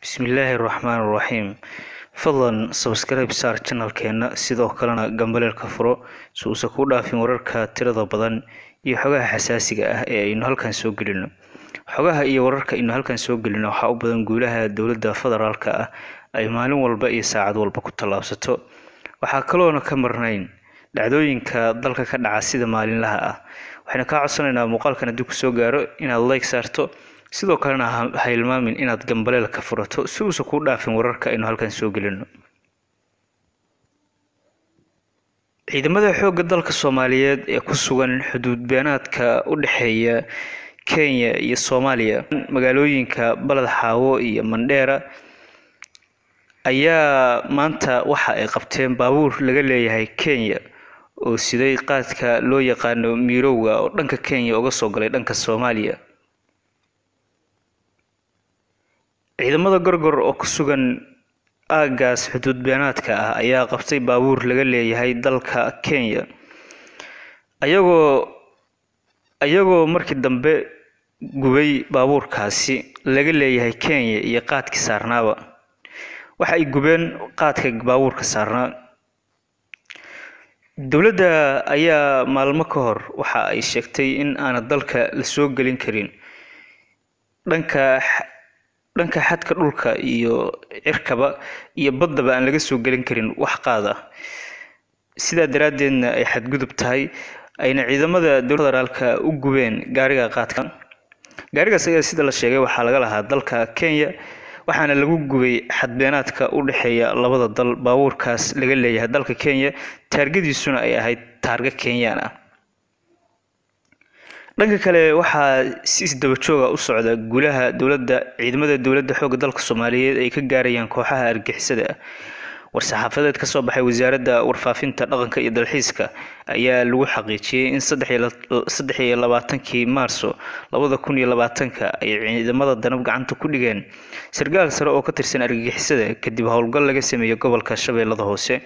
Bismillaahi Raxmaani Raxiim. Fadlan subscribe saar channelkeena sidoo kalena gambaleelka furo si uusan ku dhaafin wararka tirada badan iyo xogaha xasaasiga ah ee aynu halkan soo gelino. Xogaha iyo wararka aynu halkan soo gelino waxa u badan guulaha dowladda federaalka ah ay maalin walba iyo saacad walba ku tallaabsato. Waxa kaloona ka marnayn dhacdooyinka dalka ka dhaca sida maalinlaha ah. Waxayna ka codsanaynaa muuqaalkan haddii ku soo gaaro inaad like saarto sidoo kalena ha hilmaamin inaad gambaleelka furato si uusan ku dhaafin wararka aynu halkan soo gelino. Ciidamada xoogga dalka Soomaaliyeed ee ku sugan xuduud beenaadka u dhaxeeya Kenya iyo Soomaaliya magaalooyinka Balad Xaawo iyo Mandheera ayaa maanta waxa ay qabteen baabuur laga leeyahay Kenya oo siday qaadka loo yaqaano mirowga oo dhanka Kenya uga soo galay dhanka Soomaaliya. ciidamada gorgor oo ku sugan aagaas xuduud beenaadka ah ayaa qabtay baabuur laga leeyahay dalka Kenya ayagoo markii dambe gubay baabuurkaasi laga leeyahay Kenya iyo qaadki saarnaaba. waxa ay gubeen qaadka baabuurka saarnaa. dowladda ayaa maalmo ka hor waxa ay sheegtay in aan dalka la soo gelin karin dhanka xadka dhulka iyo cirkaba iyo baddaba aan laga soo gelin karin wax qaad ah. sidaa daraadeedna ay xadgudub tahay ayna ciidamada dowladda federaalka u gubeen gaarigaas ayaa sida la sheegay waxaa laga lahaa dalka Kenya waxaana lagu gubay xadbeenaadka u dhaxeeya labada dal. baabuurkaas laga leeyahay dalka Kenya taargadiisuna ay ahayd taarga Kenyaan ah. dhanka kale waxaa si isdaba jooga u socda guulaha ciidamada dowladda xoogga dalka Soomaaliyeed ay ka gaarayaan kooxaha argagixisada. war-saxaafadeed ka soo baxay wasaaradda warfaafinta dhaqanka iyo dalxiiska ayaa lagu xaqiijiyay in 23 Maarso 2020 ay ciidamada danab gacanta ku dhigeen sargaal sare oo ka tirsan argagixisada kadib howlgal laga sameeyay gobolka Shabeellada Hoose.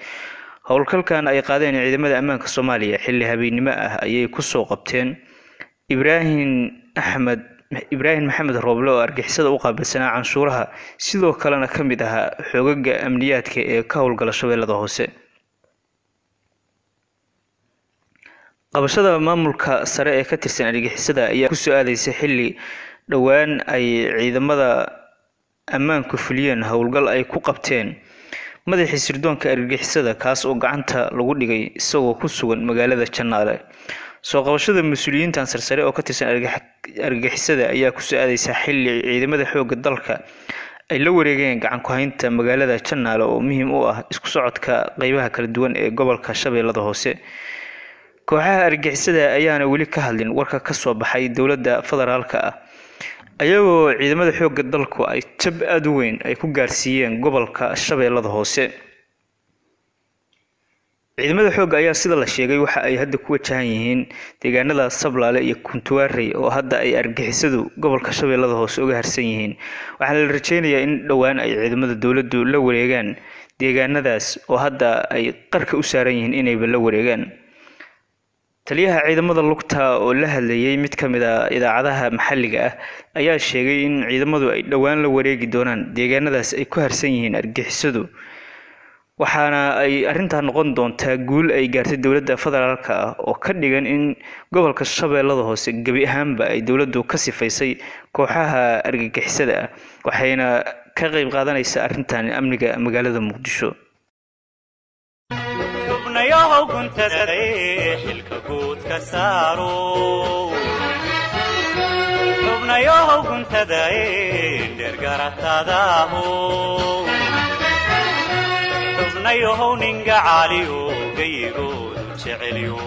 howlgalkan ay qaadeen ciidamada ammaanka Soomaaliya xilli habeenimo ah ayay ku soo qabteen Ibrahim Maxamed Rooble oo argagixisada u qaabilsanaa canshuuraha sidoo kalena ka mid ahaa xoogagga amniyaadka ee ka howlgala Shabeellada Hoose. qabashada maamulka sare ee ka tirsan argagixisada ayaa ku soo aadaysay xilli dhowaan ay ciidamada ammaanku fuliyeen howlgal ay ku qabteen madaxii sirdoonka argagixisada kaas oo gacanta lagu dhigay isagoo ku sugan magaalada Janaale. soo qabashada mas'uuliyiintan sarsare oo ka tirsan argagixisada ayaa ku soo aadaysa xilli ciidamada xoogga dalka ay la wareegeen gacan ku haynta magaalada Janaale oo muhiim u ah isku socodka qaybaha kala duwan ee gobolka Shabeellada Hoose. kooxaha argagixisada ayaana weli ka hadlin warka ka soo baxay dowladda federaalka ah ayagoo ciidamada xoogga dalku ay jab aad u weyn ay ku gaarsiiyeen gobolka Shabeellada Hoose. ciidamada xoogga ayaa sida la sheegay waxa ay hadda ku wajahan yihiin deegaanada Sablaale iyo Kuntuwaarey oo hadda ay argagixisadu gobolka Shabeellada Hoose uga harsan yihiin. waxaana la rajeynayaa in dhowaan ay ciidamada dowladdu la wareegaan deegaanadaas oo hadda ay qarka u saaran yihiin inayba la wareegaan. taliyaha ciidamada lugta oo la hadlayay mid ka mid ah idaacadaha maxalliga ah ayaa sheegay in ciidamadu ay dhowaan la wareegi doonaan deegaanadaas ay ku harsan yihiin argagixisadu. waxaana ay arrintan noqon doontaa guul ay gaartay dowladda federaalka ah oo ka dhigan in gobolka Shabeellada Hoose gabi ahaanba ay dowladdu ka sifaysay kooxaha argagixisada ah waxayna ka qayb qaadanaysaa arrintan amniga magaalada Muqdisho. xubnayahow ninga caaliyo gayigoodu jeceliyo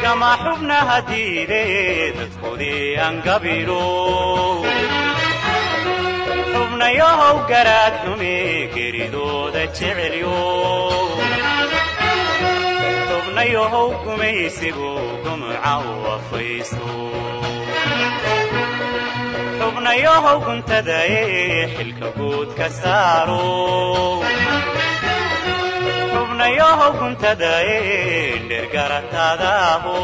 gama xubnaha diidee dadkoodii angabiro xubnayahow garaad xume geridooda jeceliyo xubnayahow gumaysigu gumuca u afaysto xubnayahow guntadae xilka guud ka saaro xubnayahow guntadae dhergarataadaho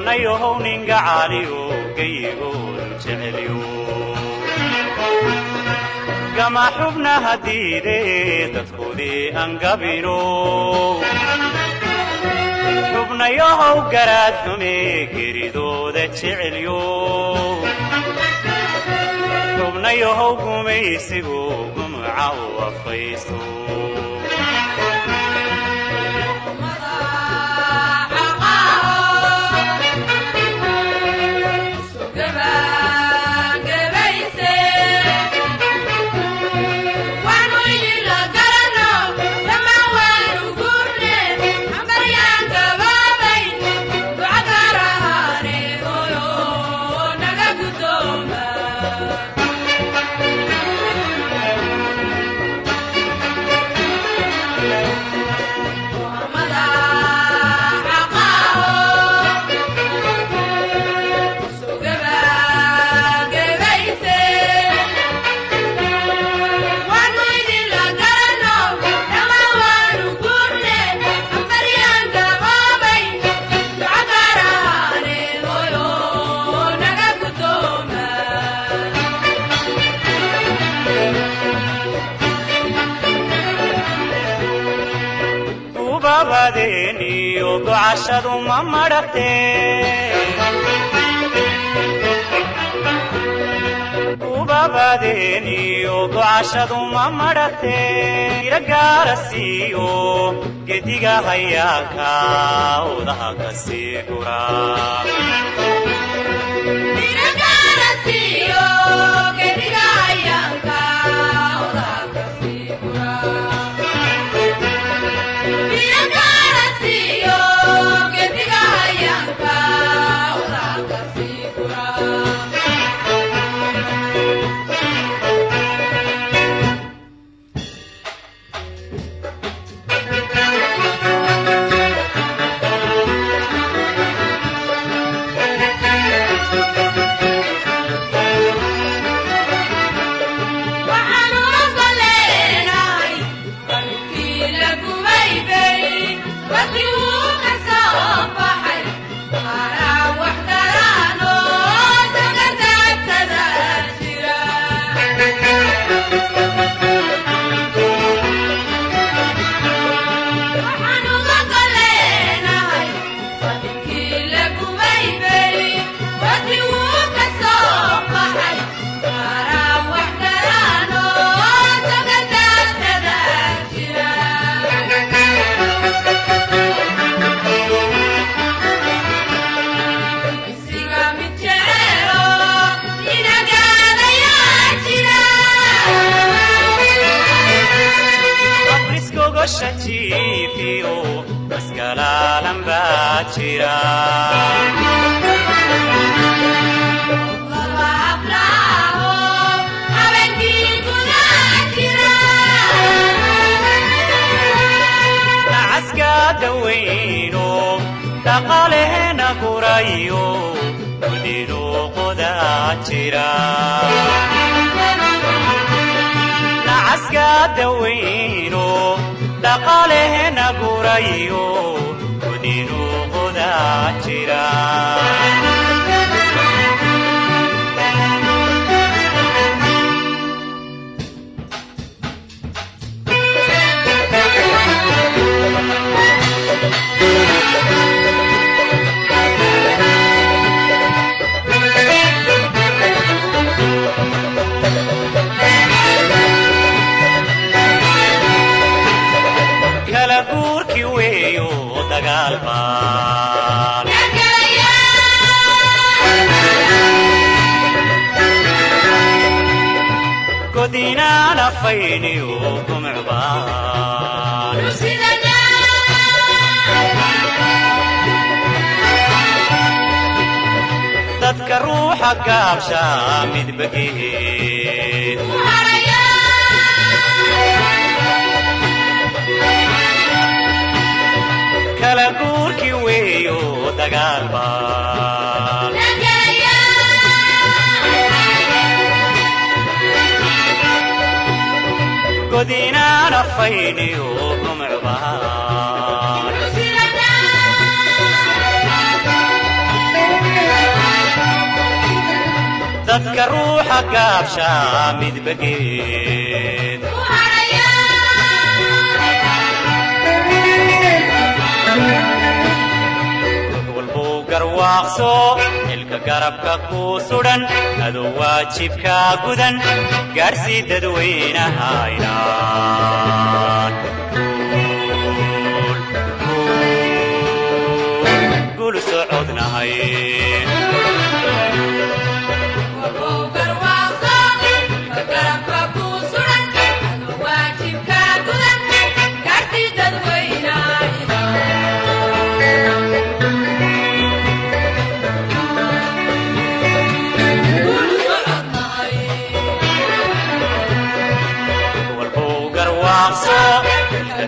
xubnayahow ninga caaliyo gayigoodu jeceliyo gama xubnaha diidee dadkoodii angabino xubnayahow garaad xume geridooda jecelyo xubnayahow gumaysigu gumca u afaysto babadeeniyo ducashadu ma maragtee babadeeniyo ducashadu ma maragtee iragaarasiiyo gediga hayaaka odaha ka sii gura shajiifiyo maskalalan baa jira nacaska daweyno dhaqaalehena gurayo gudino qodaa jira nacaska daweyno dhaqaalehena gurayo gudino qodaa jira kala guurki weeyo dagaal baan godinaan afayniyo gumcbaan dadka ruuxa gaabsha midbageed kala guurki weeyo dagaal baan godinaan afayniyo gumcbaan dadka ruuxa gaabsha midbageed walbuu garwaaqso xilka garabka ku sudan adoo waajibka gudan gaarsii dadweynaha inaan guul socodnahay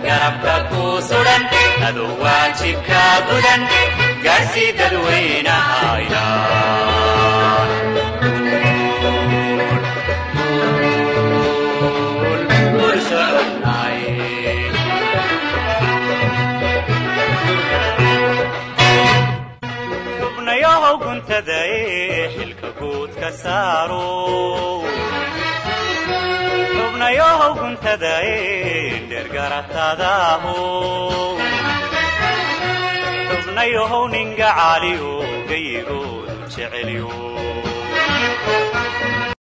garabka ku sudan adoo waajibka gudan gaarsii dadweynaha inaan guul socodnahay xubnayahow guntaday xilka guud ka saaro xubnayahow guntaday dhergaratadaho xubnayahow ninga caaliyo gayigoodu jeceliyo